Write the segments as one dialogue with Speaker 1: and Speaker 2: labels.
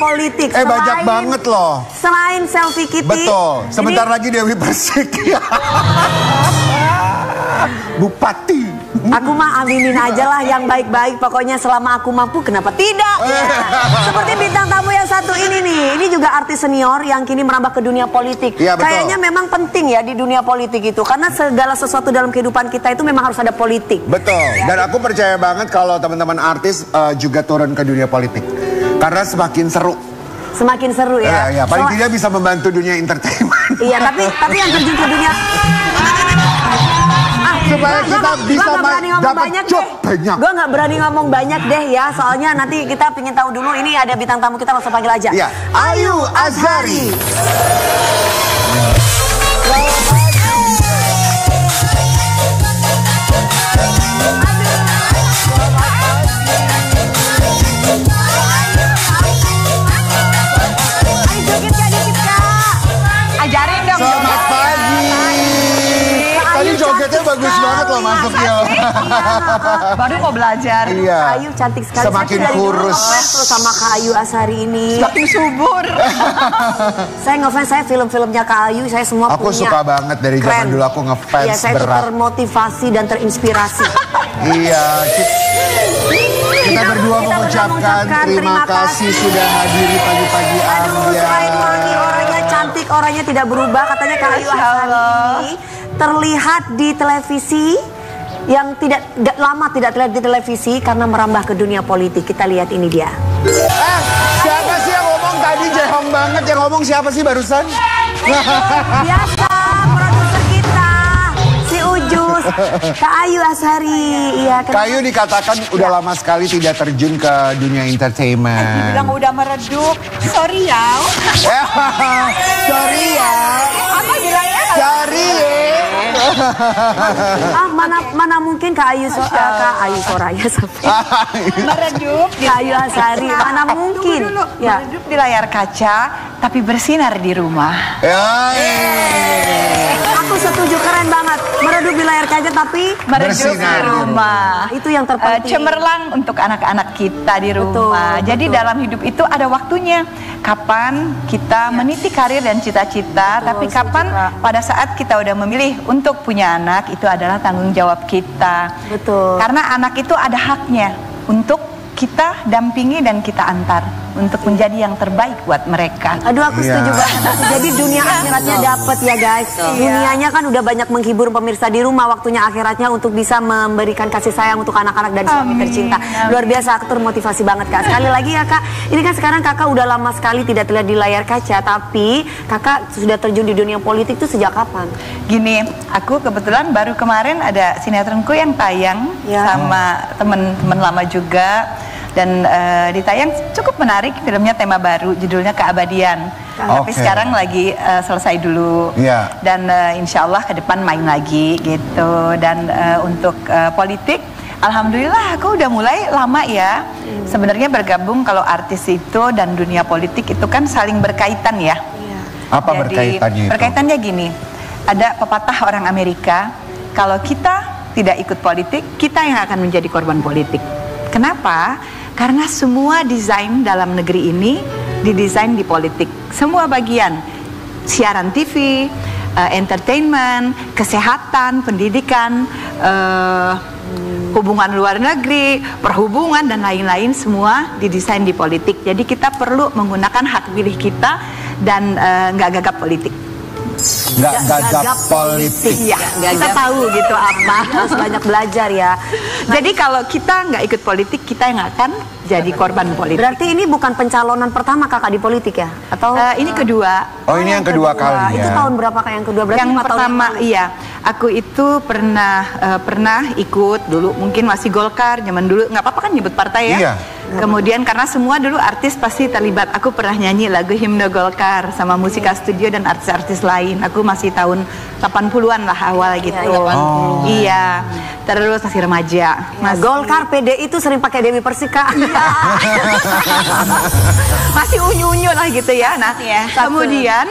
Speaker 1: politik.
Speaker 2: Banyak banget loh.
Speaker 1: Selain Selfie Kitty.
Speaker 2: Betul. Sebentar lagi Dewi Persik. Bupati.
Speaker 1: Aku mah aminin aja lah yang baik-baik. Pokoknya selama aku mampu, kenapa tidak? Seperti bintang tamu yang satu ini nih. Ini juga artis senior yang kini merambah ke dunia politik.
Speaker 2: Iya, betul.
Speaker 1: Kayaknya memang penting ya di dunia politik itu. Karena segala sesuatu dalam kehidupan kita itu memang harus ada politik.
Speaker 2: Betul. Dan aku percaya banget kalau teman-teman artis juga turun ke dunia politik. Karena semakin seru.
Speaker 1: Semakin seru ya.
Speaker 2: Iya, paling tidak bisa membantu dunia entertainment.
Speaker 1: Iya, tapi yang terjun ke dunia
Speaker 2: supaya kita bisa dapat job banyak.
Speaker 1: Gue nggak berani ngomong banyak deh ya, soalnya nanti kita pengen tahu dulu. Ini ada bintang tamu kita, langsung panggil aja.
Speaker 2: Iya. Ayu Azhari.
Speaker 1: Ajarin dong.
Speaker 2: Selamat pagi. Tadi jogetnya bagus banget loh masuknya.
Speaker 1: Baru mau belajar.
Speaker 2: Iya.
Speaker 1: Kak Ayu cantik sekali.
Speaker 2: Semakin kurus.
Speaker 1: Terus sama Kak Ayu Azhari ini.
Speaker 3: Semakin subur.
Speaker 1: Saya ngefans, saya film-filmnya Kak Ayu, saya semua
Speaker 2: aku
Speaker 1: punya.
Speaker 2: Suka banget dari zaman dulu aku ngefans
Speaker 1: iya, saya
Speaker 2: berat.
Speaker 1: termotivasi dan terinspirasi.
Speaker 2: Iya. Kita berdua mengucapkan terima kasih sudah hadiri pagi-pagi Anda.
Speaker 1: Selain wangi, orangnya cantik, orangnya tidak berubah. Katanya Kak Ayu Azhari ini terlihat di televisi yang lama tidak terlihat di televisi karena merambah ke dunia politik. Kita lihat ini dia.
Speaker 2: Siapa sih yang ngomong tadi? Jehong banget yang ngomong, siapa sih barusan?
Speaker 1: Biasa, produser kita, si Ujus, Kak Ayu Azhari. Iya,
Speaker 2: Kak Ayu dikatakan udah lama sekali tidak terjun ke dunia entertainment.
Speaker 3: Dibilang udah meredup. Sorry ya.
Speaker 2: Sorry ya.
Speaker 3: Apa bilangnya?
Speaker 2: Sorry ya.
Speaker 1: Mana mungkin Kak Ayu Soraya sampai
Speaker 3: Meredup.
Speaker 1: Kak Ayu Azhari, mana mungkin?
Speaker 3: Dulu,
Speaker 1: Ya.
Speaker 3: meredup di layar kaca, tapi bersinar di rumah.
Speaker 1: Aku setuju, keren banget. Meredup di layar kaca tapi
Speaker 3: Meredup di rumah.
Speaker 1: Itu yang terpenting.
Speaker 3: Cemerlang untuk anak-anak kita di rumah.
Speaker 1: Betul,
Speaker 3: Jadi
Speaker 1: betul.
Speaker 3: dalam hidup itu ada waktunya. Kapan kita meniti karir dan cita-cita, tapi
Speaker 1: setuju,
Speaker 3: kapan
Speaker 1: Kak.
Speaker 3: pada saat kita udah memilih untuk punya anak, itu adalah tanggung jawab kita.
Speaker 1: Betul.
Speaker 3: Karena anak itu ada haknya untuk kita dampingi dan kita antar untuk menjadi yang terbaik buat mereka.
Speaker 1: Aduh, aku setuju banget. Jadi dunia akhiratnya dapat ya guys. Dunianya kan udah banyak menghibur pemirsa di rumah, waktunya akhiratnya untuk bisa memberikan kasih sayang untuk anak-anak dan suami tercinta. Luar biasa, aku termotivasi banget Kak. Sekali lagi ya Kak, ini kan sekarang Kakak udah lama sekali tidak terlihat di layar kaca, tapi Kakak sudah terjun di dunia politik itu sejak kapan?
Speaker 3: Gini, aku kebetulan baru kemarin ada sinetronku yang tayang sama temen-temen lama juga. Dan ditayang cukup menarik, filmnya tema baru, judulnya Keabadian. Tapi sekarang lagi selesai dulu. Dan insya Allah ke depan main lagi gitu. Dan untuk politik, alhamdulillah aku udah mulai lama ya. Sebenarnya bergabung kalau artis itu dan dunia politik itu kan saling berkaitan ya.
Speaker 2: Apa
Speaker 3: Jadi,
Speaker 2: berkaitannya itu?
Speaker 3: berkaitannya gini, ada pepatah orang Amerika, kalau kita tidak ikut politik, kita yang akan menjadi korban politik. Kenapa? Karena semua desain dalam negeri ini didesain di politik. Semua bagian, siaran TV, entertainment, kesehatan, pendidikan, hubungan luar negeri, perhubungan dan lain-lain semua didesain di politik. Jadi kita perlu menggunakan hak pilih kita dan nggak gagap politik.
Speaker 2: Nggak gagap politik.
Speaker 3: Ya,
Speaker 1: Kita tahu gitu apa, harus banyak belajar ya.
Speaker 3: Jadi kalau kita nggak ikut politik, kita yang akan jadi korban politik.
Speaker 1: Berarti ini bukan pencalonan pertama Kakak di politik ya? Atau
Speaker 3: Ini kedua.
Speaker 2: Oh, ini yang kedua kali
Speaker 1: Itu
Speaker 2: ya.
Speaker 1: tahun berapa Kak yang kedua? Berarti
Speaker 3: Yang
Speaker 1: 5 tahun
Speaker 3: pertama,
Speaker 1: lalu.
Speaker 3: iya, aku itu pernah ikut dulu, mungkin masih Golkar, zaman dulu nggak apa-apa kan nyebut partai ya.
Speaker 2: Iya.
Speaker 3: Kemudian karena semua dulu artis pasti terlibat, aku pernah nyanyi lagu himne Golkar sama Musika Studio dan artis-artis lain. Aku masih tahun 80-an lah awal gitu. Iya, terus masih remaja.
Speaker 1: Mas Golkar, PDI itu sering pakai Dewi Persik Kak.
Speaker 3: Masih unyu-unyu lah gitu ya. Nah, kemudian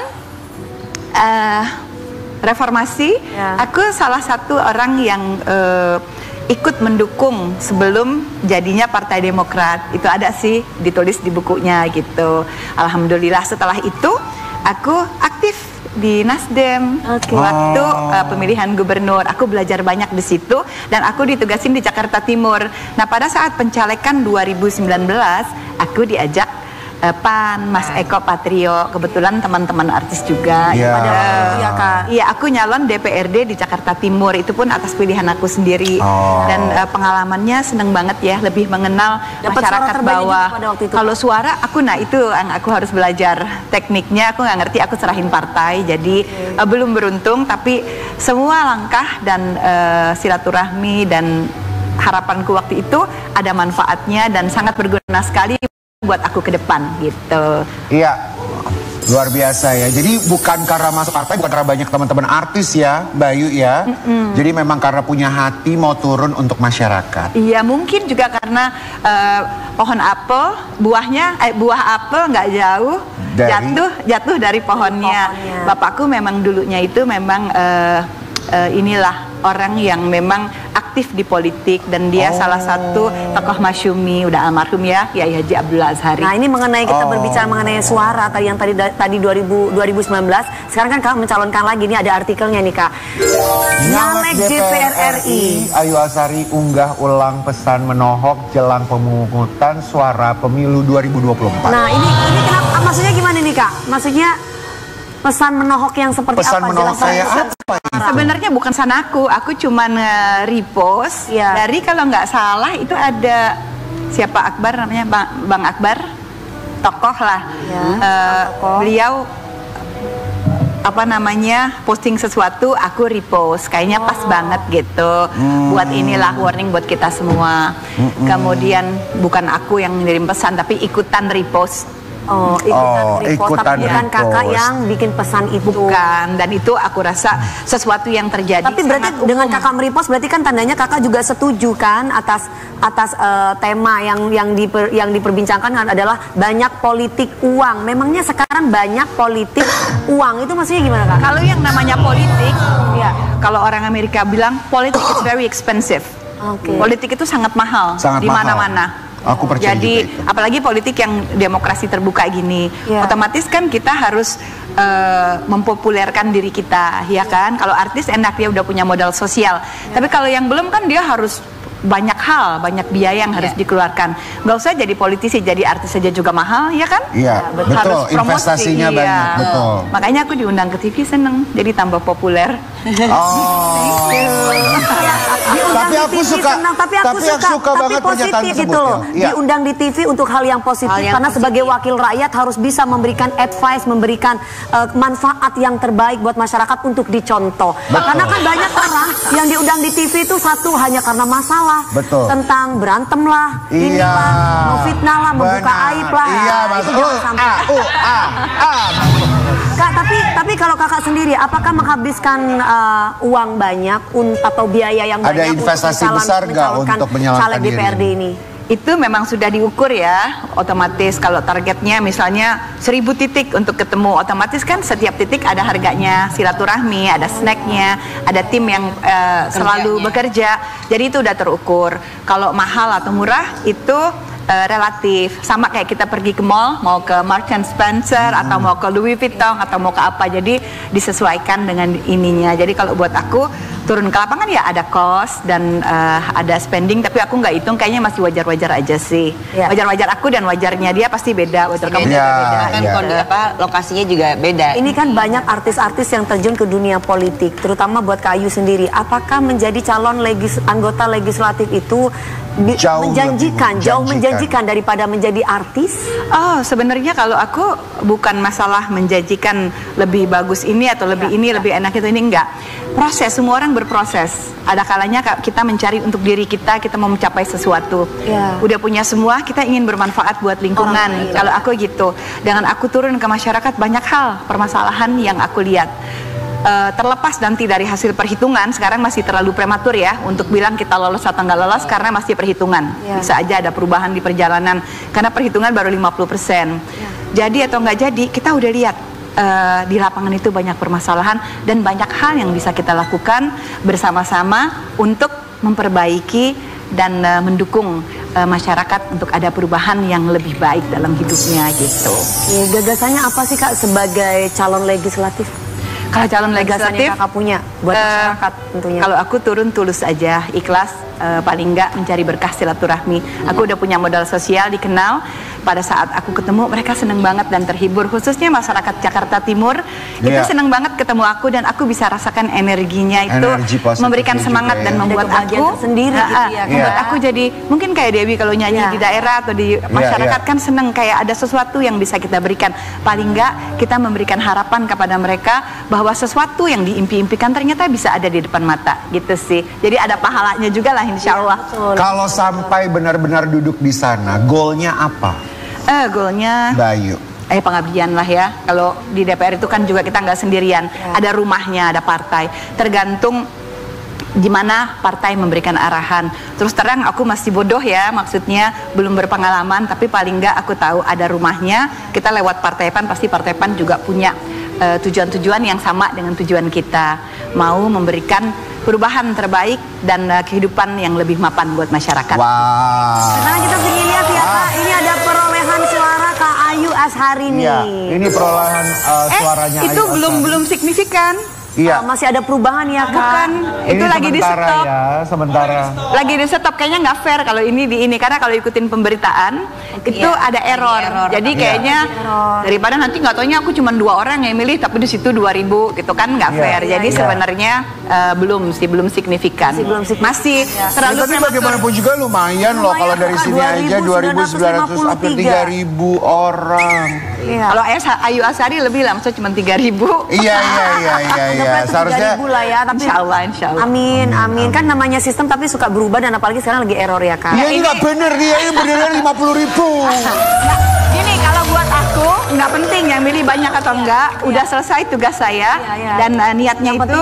Speaker 3: reformasi, aku salah satu orang ikut mendukung sebelum jadinya Partai Demokrat. Itu ada sih ditulis di bukunya gitu. Alhamdulillah setelah itu aku aktif di Nasdem waktu pemilihan gubernur. Aku belajar banyak di situ dan aku ditugasin di Jakarta Timur. Nah, pada saat pencalekan 2019 aku diajak PAN, Mas Eko Patrio, kebetulan teman-teman artis juga. Iya, aku nyalon DPRD di Jakarta Timur, itu pun atas pilihan aku sendiri. Dan pengalamannya seneng banget ya, lebih mengenal masyarakat bawah. Kalau suara aku, nah itu yang aku harus belajar tekniknya. Aku nggak ngerti, aku serahin partai, jadi belum beruntung. Tapi semua langkah dan silaturahmi dan harapanku waktu itu ada manfaatnya dan sangat berguna sekali buat aku ke depan gitu.
Speaker 2: Iya, luar biasa ya. Jadi bukan karena masuk partai, bukan karena banyak teman-teman artis ya, Bayu ya. Jadi memang karena punya hati mau turun untuk masyarakat.
Speaker 3: Iya, mungkin juga karena pohon apel, buah apel nggak jauh jatuh dari pohonnya. Bapakku memang dulunya itu memang inilah orang yang memang aktif di politik dan dia salah satu tokoh masyumi, udah almarhum ya, Kiai Haji Abdullah Azhari.
Speaker 1: Nah, ini mengenai kita berbicara mengenai suara tadi yang tadi 2019, sekarang kan Kak mencalonkan lagi, ini ada artikelnya nih Kak. Nyalek DPR RI
Speaker 2: Ayu Azhari unggah ulang pesan menohok jelang pemungutan suara pemilu 2024.
Speaker 1: Nah, ini kenapa, maksudnya gimana nih Kak? Maksudnya pesan menohok yang seperti
Speaker 2: pesan
Speaker 1: apa?
Speaker 2: Menohok saya apa?
Speaker 3: Sebenarnya bukan pesan aku cuman repost dari, kalau nggak salah itu ada siapa, Akbar namanya, Bang Akbar, tokoh lah. Beliau apa namanya posting sesuatu, aku repost, kayaknya pas banget gitu. Buat inilah warning buat kita semua. Kemudian bukan aku yang ngirim pesan, tapi ikutan repost.
Speaker 1: Ikutan tapi bukan kakak yang bikin pesan itu.
Speaker 3: Bukan, dan itu aku rasa sesuatu yang terjadi.
Speaker 1: Tapi berarti dengan kakak merepost berarti kan tandanya kakak juga setuju kan atas tema yang diperbincangkan kan adalah banyak politik uang. Memangnya sekarang banyak politik uang, itu maksudnya gimana Kak?
Speaker 3: Kalau yang namanya politik, kalau orang Amerika bilang politik is very expensive. Politik itu sangat mahal di mana-mana.
Speaker 2: Aku percaya.
Speaker 3: Jadi apalagi politik yang demokrasi terbuka gini, otomatis kan kita harus mempopulerkan diri kita, ya kan? Kalau artis enak, dia udah punya modal sosial. Tapi kalau yang belum kan dia harus banyak hal, banyak biaya yang harus dikeluarkan. Nggak usah jadi politisi, jadi artis saja juga mahal, ya kan?
Speaker 2: Iya, betul.
Speaker 3: Harus promosi,
Speaker 2: investasinya banyak, betul.
Speaker 3: Makanya aku diundang ke TV seneng, jadi tambah populer.
Speaker 2: Tapi aku suka banget pernyataan tersebut
Speaker 1: gitu loh. Diundang di TV untuk hal yang positif, karena sebagai wakil rakyat harus bisa memberikan advice, memberikan manfaat yang terbaik buat masyarakat untuk dicontoh. Karena kan banyak orang yang diundang di TV itu satu hanya karena masalah tentang berantem lah, inilah, memfitnah lah, membuka aib lah. Kak, tapi kalau kakak sendiri, apakah menghabiskan uang banyak atau biaya yang banyak
Speaker 2: ada investasi besar nggak untuk menyalonkan
Speaker 1: caleg DPRD ini?
Speaker 3: Itu memang sudah diukur ya, otomatis kalau targetnya misalnya 1000 titik untuk ketemu, otomatis kan setiap titik ada harganya, silaturahmi, ada snacknya, ada tim yang selalu bekerja, jadi itu udah terukur. Kalau mahal atau murah itu relatif, sama kayak kita pergi ke mall, mau ke Marks and Spencer atau mau ke Louis Vuitton atau mau ke apa, jadi disesuaikan dengan ininya. Jadi kalau buat aku turun ke lapangan ya ada cost dan ada spending, tapi aku nggak hitung, kayaknya masih wajar-wajar aja sih. Wajar-wajar aku dan wajarnya dia pasti beda, wajar kamu beda.
Speaker 4: Kan lokasinya juga beda.
Speaker 1: Ini kan banyak artis-artis yang terjun ke dunia politik, terutama buat Kak Ayu sendiri. Apakah menjadi calon anggota legislatif itu jauh menjanjikan daripada menjadi artis?
Speaker 3: Sebenarnya kalau aku bukan masalah menjanjikan lebih bagus ini atau lebih ini, lebih enak itu, ini enggak. Proses, semua orang berproses. Ada kalanya kita mencari untuk diri kita mau mencapai sesuatu. Udah punya semua, kita ingin bermanfaat buat lingkungan. Kalau aku gitu, dengan aku turun ke masyarakat, banyak hal permasalahan yang aku lihat. Terlepas nanti dari hasil perhitungan, sekarang masih terlalu prematur ya untuk bilang kita lolos atau nggak lolos, karena masih perhitungan. Bisa aja ada perubahan di perjalanan karena perhitungan baru 50%. Jadi atau nggak jadi, kita udah lihat di lapangan itu banyak permasalahan dan banyak hal yang bisa kita lakukan bersama-sama untuk memperbaiki dan mendukung masyarakat untuk ada perubahan yang lebih baik dalam hidupnya gitu.
Speaker 1: Gagasannya apa sih Kak sebagai calon legislatif?
Speaker 3: Kalau calon legislatif
Speaker 1: Kakak punya buat masyarakat tentunya.
Speaker 3: Kalau aku turun tulus aja, ikhlas, paling enggak mencari berkah silaturahmi. Aku udah punya modal sosial, dikenal. Pada saat aku ketemu mereka seneng banget dan terhibur, khususnya masyarakat Jakarta Timur itu seneng banget ketemu aku dan aku bisa rasakan energinya itu memberikan semangat dan membuat aku
Speaker 1: sendiri gitu ya,
Speaker 3: membuat aku jadi mungkin kayak Dewi kalau nyanyi di daerah atau di masyarakat kan seneng kayak ada sesuatu yang bisa kita berikan. Paling enggak kita memberikan harapan kepada mereka bahwa sesuatu yang diimpi-impikan ternyata bisa ada di depan mata gitu sih. Jadi ada pahalanya juga lah insya Allah.
Speaker 2: Kalau sampai benar-benar duduk di sana, goalnya apa?
Speaker 3: Goalnya
Speaker 2: Bayu.
Speaker 3: Pengabdian lah ya. Kalau di DPR itu kan juga kita nggak sendirian. Ada rumahnya, ada partai. Tergantung di mana partai memberikan arahan. Terus terang aku masih bodoh ya, maksudnya belum berpengalaman. Tapi paling nggak aku tahu ada rumahnya. Kita lewat Partai PAN, pasti Partai PAN juga punya tujuan-tujuan yang sama dengan tujuan kita. Mau memberikan perubahan terbaik dan kehidupan yang lebih mapan buat masyarakat.
Speaker 2: Wow.
Speaker 1: Sekarang kita ingin lihat ya Kak, ini ada perolehan suara Kak Ayu Azhari nih.
Speaker 2: Iya, ini perolehan suaranya
Speaker 3: itu
Speaker 2: Ayu Azhari.
Speaker 3: belum signifikan.
Speaker 2: Iya.
Speaker 1: Masih ada perubahan ya Kak?
Speaker 3: Bukan, itu
Speaker 2: Ini
Speaker 3: lagi di stop.
Speaker 2: Ya, sementara.
Speaker 3: Lagi di stop, kayaknya nggak fair kalau ini di ini karena kalau ikutin pemberitaan itu ada error. Jadi kayaknya daripada nanti nggak taunya aku cuma 2 orang yang milih tapi di situ 2000 gitu kan nggak fair. Jadi sebenarnya belum signifikan. Masih terlalu.
Speaker 2: Tapi bagaimanapun juga lumayan loh kalau dari sini aja 2.900 hampir 3.000 orang.
Speaker 3: Kalau Ayu Azhari lebih lah, maksudnya cuma 3.000.
Speaker 2: Iya. Seharusnya
Speaker 1: 3.000 lah ya, tapi
Speaker 3: insya Allah.
Speaker 1: Amin. Kan namanya sistem tapi suka berubah dan apalagi sekarang lagi error ya Kak.
Speaker 2: Iya ini nggak bener dia, ini beneran 50.000.
Speaker 3: Gini, kalau buat aku nggak penting yang milih banyak atau enggak, udah selesai tugas saya dan niatnya itu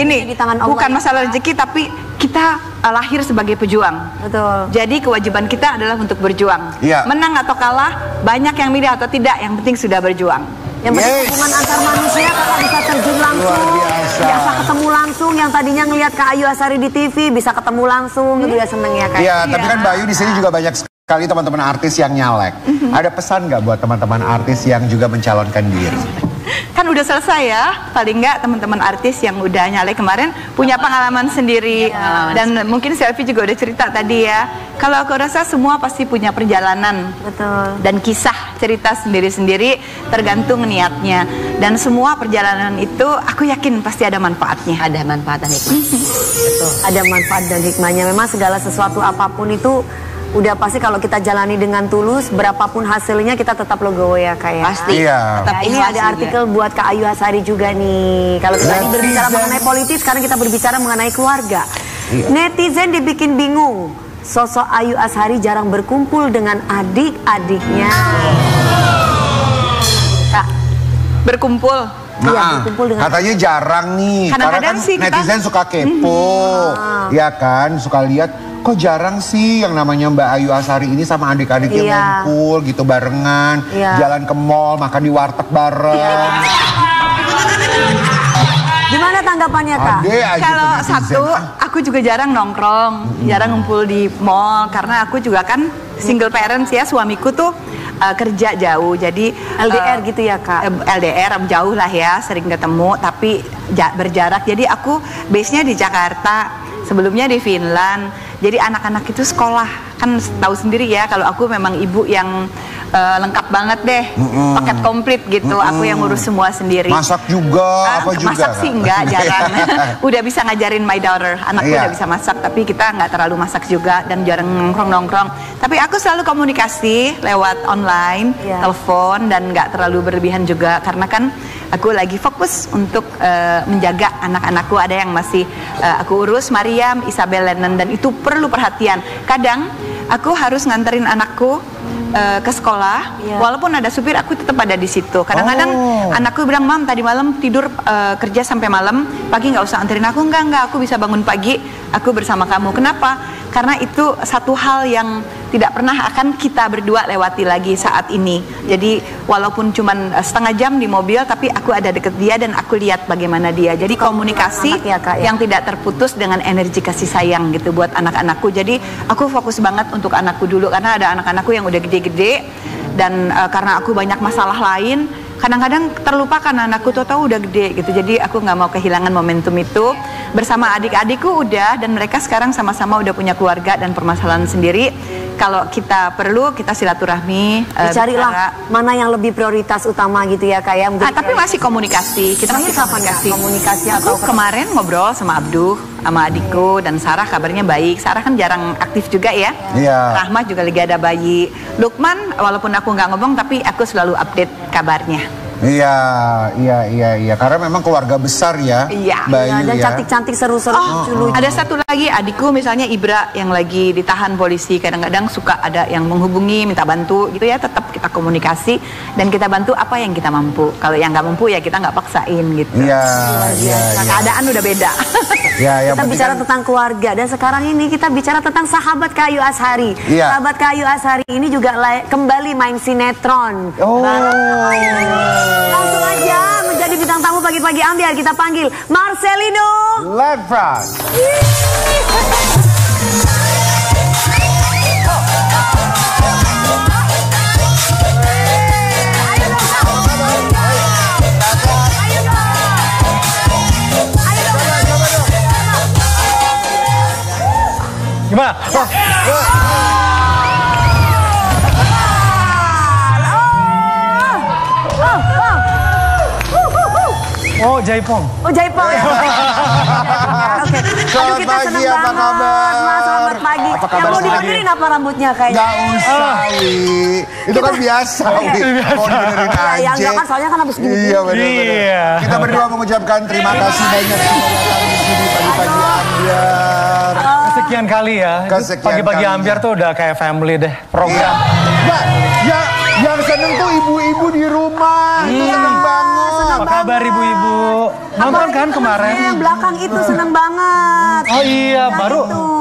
Speaker 3: ini bukan masalah rezeki tapi kita lahir sebagai pejuang.
Speaker 1: Betul.
Speaker 3: Jadi kewajiban kita adalah untuk berjuang. Menang atau kalah, banyak yang milih atau tidak, yang penting sudah berjuang.
Speaker 1: Yang penting hubungan antar manusia Kakak bisa terjun langsung, bisa ketemu langsung. Yang tadinya ngelihat Kak Ayu Azhari di TV bisa ketemu langsung, itu udah seneng ya Kak.
Speaker 2: Iya, tapi kan Bayu di sini juga banyak sekali teman-teman artis yang nyalek. Ada pesan nggak buat teman-teman artis yang juga mencalonkan diri?
Speaker 3: Kan udah selesai ya, paling nggak teman-teman artis yang udah nyalek kemarin punya pengalaman sendiri dan mungkin Selfie juga udah cerita tadi ya. Kalau aku rasa semua pasti punya perjalanan dan kisah cerita sendiri-sendiri tergantung niatnya dan semua perjalanan itu aku yakin pasti ada manfaatnya.
Speaker 4: Ada manfaat dan hikmah.
Speaker 1: Betul. Ada manfaat dan hikmahnya. Memang segala sesuatu apapun itu udah pasti kalau kita jalani dengan tulus, berapapun hasilnya kita tetap legowo ya Kak ya.
Speaker 4: Pasti.
Speaker 1: Nah, ini ada artikel buat Kak Ayu Azhari juga nih. Kalau kita berbicara mengenai politik, sekarang kita berbicara mengenai keluarga. Netizen dibikin bingung. Sosok Ayu Azhari jarang berkumpul dengan adik-adiknya. Kak,
Speaker 3: berkumpul.
Speaker 1: Berkumpul dengan
Speaker 2: katanya jarang nih.
Speaker 3: Kadang-kadang
Speaker 2: karena
Speaker 3: sih
Speaker 2: kan netizen suka kepo. Ya kan, suka lihat kok jarang sih yang namanya Mbak Ayu Azhari ini sama adik-adiknya ngumpul gitu barengan, jalan ke mall, makan di warteg bareng.
Speaker 1: Gimana tanggapannya Kak?
Speaker 3: Kalau satu, aku juga jarang nongkrong, jarang ngumpul di mall karena aku juga kan single parents ya, suamiku tuh kerja jauh, jadi
Speaker 1: LDR gitu ya Kak?
Speaker 3: LDR jauh lah ya, sering ketemu tapi berjarak. Jadi aku base-nya di Jakarta, sebelumnya di Finland. Jadi anak-anak itu sekolah, kan tahu sendiri ya kalau aku memang ibu yang lengkap banget deh, paket komplit gitu. Aku yang ngurus semua sendiri.
Speaker 2: Masak juga, apa juga?
Speaker 3: Masak sih enggak, jarang. Udah bisa ngajarin my daughter, anakku udah bisa masak, tapi kita nggak terlalu masak juga dan jarang nongkrong-nongkrong. Tapi aku selalu komunikasi lewat online, telepon dan nggak terlalu berlebihan juga karena kan aku lagi fokus untuk menjaga anak-anakku. Ada yang masih aku urus, Mariam, Isabel, Lennon, dan itu perlu perhatian. Kadang aku harus nganterin anakku ke sekolah, walaupun ada supir aku tetap ada di situ. Kadang-kadang anakku bilang, Mam tadi malam tidur kerja sampai malam, pagi nggak usah anterin aku. Enggak, aku bisa bangun pagi, aku bersama kamu. Kenapa? karena itu satu hal yang tidak pernah akan kita berdua lewati lagi saat ini. Jadi walaupun cuman setengah jam di mobil, tapi aku ada deket dia dan aku lihat bagaimana dia. Jadi komunikasi yang tidak terputus dengan energi kasih sayang gitu buat anak-anakku. Jadi aku fokus banget untuk anakku dulu, karena ada anak-anakku yang udah gede-gede dan karena aku banyak masalah lain, kadang-kadang terlupakan anakku tahu udah gede gitu. Jadi aku nggak mau kehilangan momentum itu. Bersama adik-adikku udah, dan mereka sekarang sama-sama udah punya keluarga dan permasalahan sendiri. Kalau kita perlu, kita silaturahmi.
Speaker 1: Dicarilah mana yang lebih prioritas utama gitu ya Kak ya.
Speaker 3: Tapi masih komunikasi. Kita masih komunikasi.
Speaker 1: Atau
Speaker 3: kemarin ngobrol sama Abduh, sama adikku, dan Sarah kabarnya baik. Sarah kan jarang aktif juga ya.
Speaker 2: Iya.
Speaker 3: Rahmat juga lagi ada bayi. Lukman, walaupun aku nggak ngomong, tapi aku selalu update kabarnya.
Speaker 2: Iya. Karena memang keluarga besar ya.
Speaker 3: Iya.
Speaker 2: Bayu
Speaker 1: dan
Speaker 2: ya.
Speaker 1: cantik-cantik seru-seru lucu.
Speaker 3: Ada satu lagi adikku misalnya Ibra yang lagi ditahan polisi, kadang-kadang suka ada yang menghubungi minta bantu gitu ya. Tetap kita komunikasi dan kita bantu apa yang kita mampu. Kalau yang nggak mampu ya kita nggak paksain gitu.
Speaker 2: Iya.
Speaker 3: Keadaan udah beda.
Speaker 2: Ya,
Speaker 1: kita bicara tentang keluarga, dan sekarang ini kita bicara tentang sahabat Kak Ayu Azhari.
Speaker 2: Iya.
Speaker 1: Sahabat Kak Ayu Azhari ini juga kembali main sinetron. Langsung aja menjadi bintang tamu pagi-pagi ambiar, kita panggil Marcelino
Speaker 2: Lefran.
Speaker 5: Gimana? Oh, Jaipong.
Speaker 1: Oh, Jaipong. Oke.
Speaker 2: Selamat pagi, apa kabar?
Speaker 1: Selamat pagi.
Speaker 2: Apa kabar
Speaker 1: Yang mau
Speaker 2: sendiri?
Speaker 1: dibenerin apa rambutnya kayaknya?
Speaker 2: Gak usah, Wi. Itu kan biasa, Wi. Mau dibenerin aja.
Speaker 1: Ya, enggak kan, soalnya kan habis gini.
Speaker 2: Iya, benar-benar. Kita berdua mengucapkan terima kasih banyak sudah datang di sini pagi-pagi ambiar.
Speaker 5: Kesekian kali ya. Pagi-pagi ambiar tuh udah kayak family deh program.
Speaker 2: Mbak, yang seneng tuh ibu-ibu di rumah. Itu seneng banget.
Speaker 5: Apa kabar ibu-ibu? Nonton kan kemarin?
Speaker 1: Yang belakang itu seneng banget.
Speaker 5: Oh iya, baru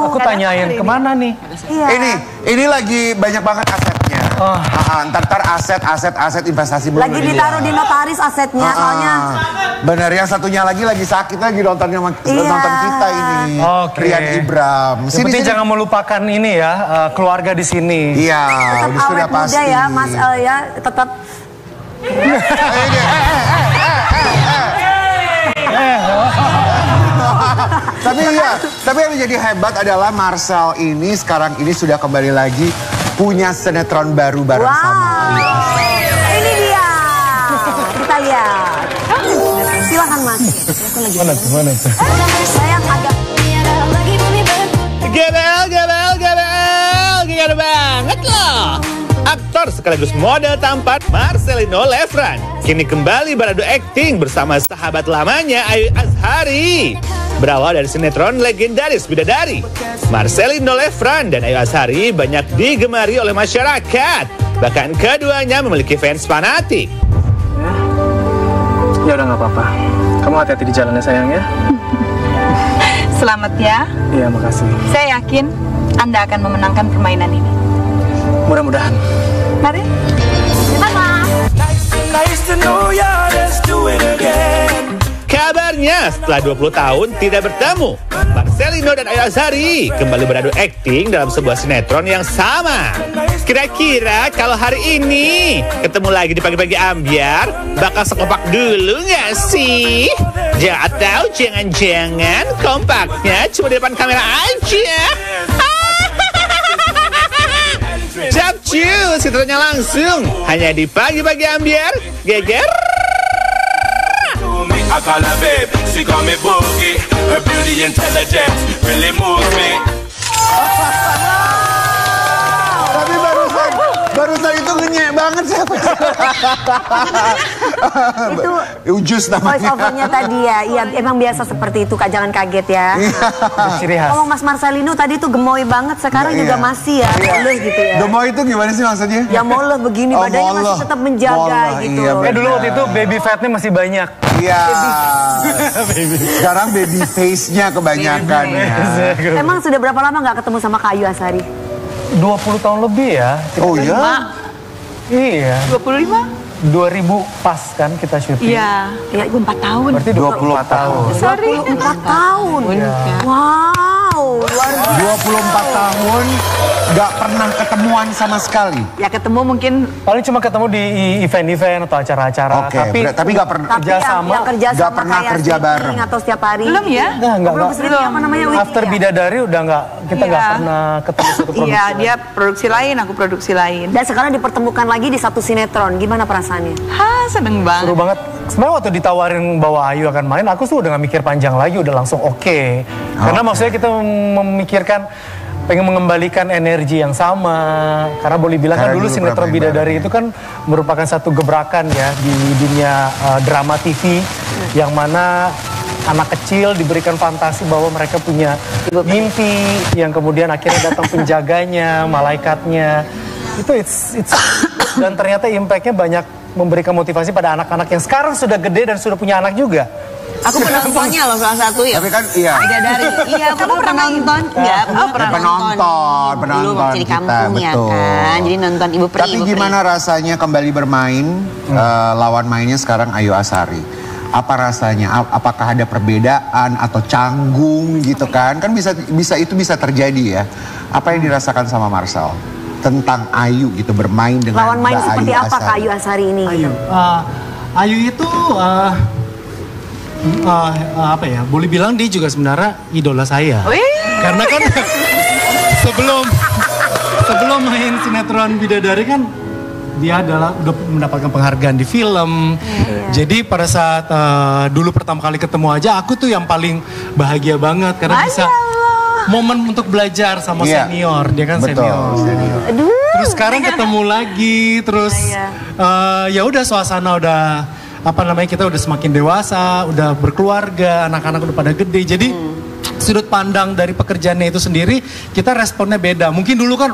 Speaker 5: aku tanyain kemana nih?
Speaker 1: Iya.
Speaker 2: Ini lagi banyak banget asetnya. Ntar aset investasi belum.
Speaker 1: Lagi ditaruh di notaris asetnya, soalnya.
Speaker 2: Bener, yang satunya lagi sakit lagi nonton kita ini.
Speaker 5: Oke.
Speaker 2: Rian Ibram.
Speaker 5: Yang penting jangan melupakan ini ya, keluarga di sini.
Speaker 2: Iya,
Speaker 1: Tetap
Speaker 2: sudah
Speaker 1: awet muda
Speaker 2: pasti.
Speaker 1: ya, Mas El ya, tetap.
Speaker 2: Tapi yang menjadi hebat adalah Marcel ini sekarang ini sudah kembali lagi punya sinetron baru bareng sama Ayu Azhari.
Speaker 1: Ini dia. Kita lihat. Silakan Mas.
Speaker 5: Mana tuh?
Speaker 1: Saya agak
Speaker 6: Gimana banget loh. Aktor sekaligus model tampan Marcelino Lefran kini kembali beradu akting bersama sahabat lamanya Ayu Azhari. Berawal dari sinetron legendaris Bidadari, Marcelino Lefran dan Ayu Azhari banyak digemari oleh masyarakat. Bahkan keduanya memiliki fans fanatik.
Speaker 5: Ya udah nggak apa-apa. Kamu hati-hati di jalannya sayang ya.
Speaker 3: Selamat ya.
Speaker 5: Iya, makasih.
Speaker 3: Saya yakin Anda akan memenangkan permainan ini.
Speaker 5: Mudah-mudahan.
Speaker 3: Mari.
Speaker 6: Kabarnya setelah 20 tahun tidak bertemu, Marcelino dan Ayu Azhari kembali beradu akting dalam sebuah sinetron yang sama. Kira-kira kalau hari ini ketemu lagi di pagi-pagi ambiar, bakal sekompak dulu nggak sih? Atau jangan-jangan kompaknya cuma di depan kamera aja? Capcus, sinetronnya langsung hanya di pagi-pagi ambiar. Geger.
Speaker 7: I call her babe, she call me boogie. Her beauty intelligence really moves me.
Speaker 2: Tapi barusan itu ngenyek banget siapa?
Speaker 1: itu
Speaker 2: Ujus namanya.
Speaker 1: voice over-nya tadi ya. Iya, emang biasa seperti itu Kak, jangan kaget ya.
Speaker 5: Ciri khas.
Speaker 1: Ngomong Mas Marcelino tadi tuh gemoy banget, sekarang juga masih ya. Moleh gitu ya.
Speaker 2: Gemoy itu gimana sih maksudnya?
Speaker 1: Ya moleh begini, badannya masih tetap menjaga gitu.
Speaker 2: Iya,
Speaker 5: Dulu waktu itu baby fatnya masih banyak.
Speaker 2: Iya. Sekarang baby face-nya kebanyakan ya.
Speaker 1: Emang sudah berapa lama nggak ketemu sama Kak Ayu Azhari?
Speaker 5: 20 tahun lebih ya.
Speaker 2: Oh iya?
Speaker 5: Iya.
Speaker 3: 25?
Speaker 5: 2000 pas kan kita syuting.
Speaker 3: Iya. Ya, 4 tahun.
Speaker 5: Berarti 24 tahun.
Speaker 1: 24 tahun. Wow, luar biasa.
Speaker 2: 24 tahun gak pernah ketemuan sama sekali.
Speaker 3: Ya ketemu mungkin
Speaker 5: Paling cuma ketemu di event-event atau acara-acara.
Speaker 2: Oke, tapi gak pernah
Speaker 5: kerja sama.
Speaker 1: kerja
Speaker 2: Nggak
Speaker 1: sama
Speaker 2: pernah
Speaker 1: kayak
Speaker 2: kerja
Speaker 1: syuting
Speaker 2: bareng.
Speaker 1: atau setiap hari.
Speaker 3: belum ya?
Speaker 5: Enggak.
Speaker 1: Apa namanya? Widi,
Speaker 5: After
Speaker 1: ya?
Speaker 5: Bidadari udah kita nggak
Speaker 3: Iya.
Speaker 5: pernah ketemu satu produksi.
Speaker 3: Iya, dia produksi lain, aku produksi lain.
Speaker 1: Dan sekarang dipertemukan lagi di satu sinetron. Gimana perasaannya?
Speaker 3: Seneng banget.
Speaker 5: Seru banget. Sebenarnya waktu ditawarin bahwa Ayu akan main, aku tuh udah gak mikir panjang lagi, udah langsung oke. Karena maksudnya kita memikirkan pengen mengembalikan energi yang sama. Karena boleh bilang kan
Speaker 2: Karena
Speaker 5: dulu
Speaker 2: dulu
Speaker 5: sinetron
Speaker 2: pernah
Speaker 5: Bidadari itu kan merupakan satu gebrakan ya di dunia drama TV yang mana anak kecil diberikan fantasi bahwa mereka punya mimpi yang kemudian akhirnya datang penjaganya, malaikatnya. Itu it's dan ternyata impactnya banyak memberikan motivasi pada anak-anak yang sekarang sudah gede dan sudah punya anak juga.
Speaker 4: Aku penontonnya loh salah satu ya.
Speaker 2: Tapi kan iya.
Speaker 4: Bidadari. Iya, aku pernah nonton. Enggak, pernah
Speaker 2: Penonton
Speaker 4: dulu waktu di
Speaker 2: kita,
Speaker 4: kampung ya
Speaker 2: betul.
Speaker 4: kan. Jadi nonton Ibu Pri.
Speaker 2: Tapi gimana rasanya kembali bermain, lawan mainnya sekarang Ayu Azhari? Apa rasanya? Apakah ada perbedaan atau canggung gitu kan? Kan bisa terjadi ya. Apa yang dirasakan sama Marcel tentang Ayu gitu bermain dengan
Speaker 1: Lawan main
Speaker 2: Mbak
Speaker 1: seperti
Speaker 2: Ayu
Speaker 1: apa
Speaker 2: Azhari?
Speaker 1: Kak Ayu Azhari ini?
Speaker 8: Ayu,
Speaker 1: Gitu?
Speaker 8: Ayu itu apa ya? Boleh bilang dia juga sebenarnya idola saya. Karena kan sebelum main sinetron Bidadari kan dia udah mendapatkan penghargaan di film. Jadi pada saat dulu pertama kali ketemu aja aku tuh yang paling bahagia banget karena bisa momen untuk belajar sama senior. Dia kan senior. Terus sekarang ketemu lagi, terus ya udah suasana udah kita udah semakin dewasa, udah berkeluarga, anak-anak udah pada gede. Jadi sudut pandang dari pekerjaannya itu sendiri kita responnya beda. Mungkin dulu kan,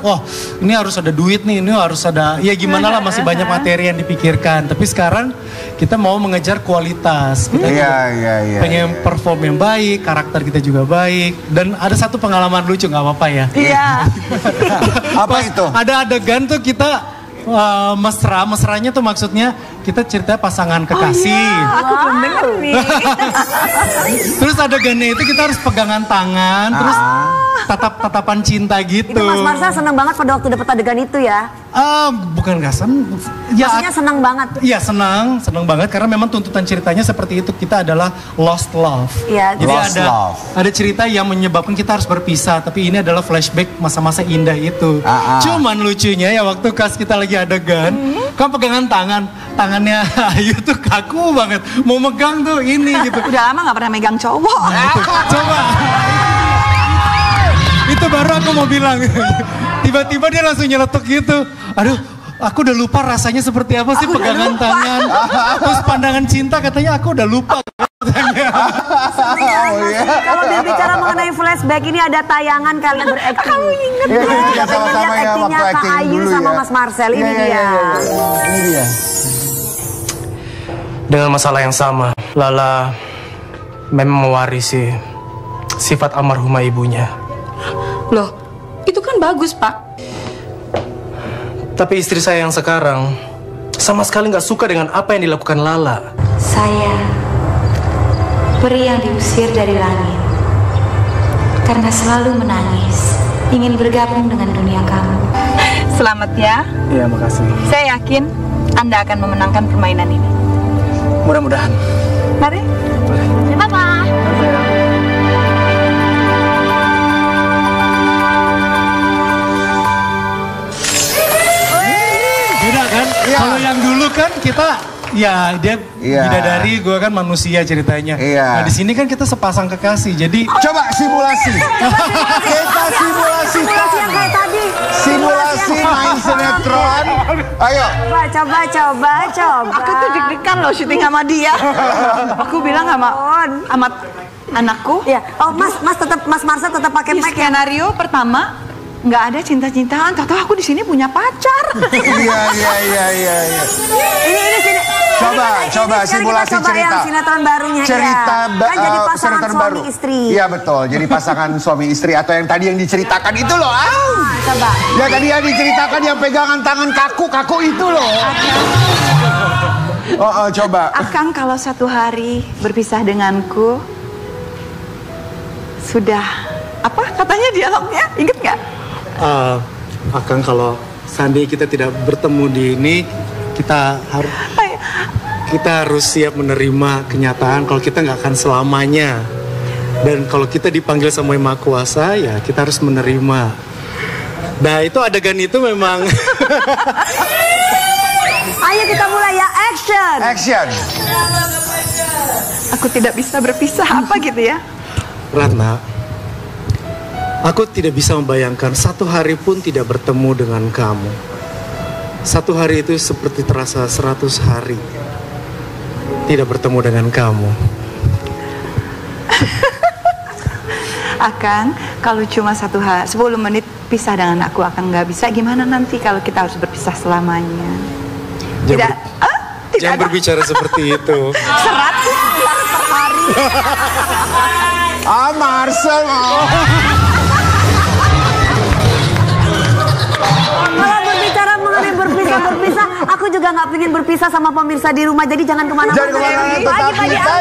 Speaker 8: ini harus ada duit nih, ini harus ada, ya gimana lah masih banyak materi yang dipikirkan. Tapi sekarang kita mau mengejar kualitas. Kita pengen perform yang baik, karakter kita juga baik. Dan ada satu pengalaman lucu, nggak apa-apa ya?
Speaker 3: Iya.
Speaker 2: Apa itu?
Speaker 8: Ada adegan tuh kita mesranya tuh maksudnya kita cerita pasangan kekasih.
Speaker 3: Aku belum dengar nih.
Speaker 8: Terus adegannya itu kita harus pegangan tangan, terus tatapan cinta gitu.
Speaker 1: Itu Mas Marcel senang banget pada waktu dapat adegan itu ya?
Speaker 8: Bukan gak senang. Ya,
Speaker 1: maksudnya senang banget?
Speaker 8: Iya senang banget karena memang tuntutan ceritanya seperti itu. Kita adalah lost love.
Speaker 1: Ya,
Speaker 8: jadi ada cerita yang menyebabkan kita harus berpisah. Tapi ini adalah flashback masa-masa indah itu. Cuman lucunya ya waktu kita lagi adegan, kan pegangan tangannya Ayu tuh kaku banget. Mau megang tuh ini gitu.
Speaker 3: Udah lama gak pernah megang cowok.
Speaker 8: Coba. Itu baru aku mau bilang. Tiba-tiba dia langsung nyeletuk gitu. Aduh, aku udah lupa rasanya seperti apa sih pegangan tangan. Terus pandangan cinta katanya aku udah lupa.
Speaker 1: Kalau berbicara mengenai flashback ini ada tayangan kalian berakting. Kamu inget
Speaker 2: ya, sama-sama ya waktu
Speaker 1: Kak
Speaker 2: acting
Speaker 1: Ayu
Speaker 2: dulu
Speaker 1: sama
Speaker 2: ya.
Speaker 1: Mas Marcel ini dia.
Speaker 2: Ini dia.
Speaker 5: Dengan masalah yang sama, Lala memang mewarisi sifat almarhumah ibunya.
Speaker 9: Loh, itu kan bagus, Pak.
Speaker 5: Tapi istri saya yang sekarang sama sekali nggak suka dengan apa yang dilakukan Lala.
Speaker 9: Saya peri yang diusir dari langit karena selalu menangis, ingin bergabung dengan dunia kamu.
Speaker 3: Selamat ya.
Speaker 5: Iya, makasih.
Speaker 3: Saya yakin Anda akan memenangkan permainan ini.
Speaker 5: Mudah-mudahan.
Speaker 3: Mari. Bye-bye.
Speaker 8: Beda kan? Kalau yang dulu kan kita ya dia bidadari, gue kan manusia ceritanya. Nah di sini kan kita sepasang kekasih, jadi
Speaker 2: coba simulasi. Kita simulasi
Speaker 1: yang kayak tadi.
Speaker 2: Simulasi main sinetron. Ayo.
Speaker 1: Coba.
Speaker 3: Aku tuh deg-degan loh syuting sama dia. Aku bilang sama anakku.
Speaker 1: Ya. Oh Mas Marcel tetap pakai mic ya?
Speaker 3: Skenario pertama nggak ada cinta-cintaan, tahu aku di sini punya pacar.
Speaker 2: Iya.
Speaker 1: Ini sini.
Speaker 2: Coba simulasi
Speaker 1: coba
Speaker 2: cerita.
Speaker 1: Yang sinetron barunya
Speaker 2: Cerita
Speaker 1: kan jadi pasangan
Speaker 2: sinetron
Speaker 1: suami
Speaker 2: baru.
Speaker 1: istri.
Speaker 2: Iya betul, jadi pasangan suami istri atau yang tadi yang diceritakan itu loh.
Speaker 1: Coba.
Speaker 2: Ya tadi yang diceritakan yang pegangan tangan kaku itu loh. Coba.
Speaker 3: Akang kalau satu hari berpisah denganku, sudah apa katanya dialognya? Ingat nggak?
Speaker 8: Akang kalau seandainya kita tidak bertemu di ini, kita harus siap menerima kenyataan kalau kita nggak akan selamanya. Dan kalau kita dipanggil sama Yang Maha Kuasa, ya kita harus menerima. Nah itu adegan itu memang.
Speaker 1: Ayo kita mulai ya, action.
Speaker 3: Aku tidak bisa berpisah apa gitu ya?
Speaker 8: Ratna, aku tidak bisa membayangkan satu hari pun tidak bertemu dengan kamu. Satu hari itu seperti terasa 100 hari tidak bertemu dengan kamu.
Speaker 3: Akang, kalau cuma 10 menit pisah dengan aku, Akang nggak bisa. Gimana nanti kalau kita harus berpisah selamanya? Tidak
Speaker 8: Jangan berbicara seperti itu.
Speaker 3: 100 per hari.
Speaker 2: Marcel.
Speaker 1: Kalau berbicara mengenai berpisah, aku juga nggak pengen berpisah sama pemirsa di rumah. Jadi jangan kemana-mana.
Speaker 2: Tetap kita.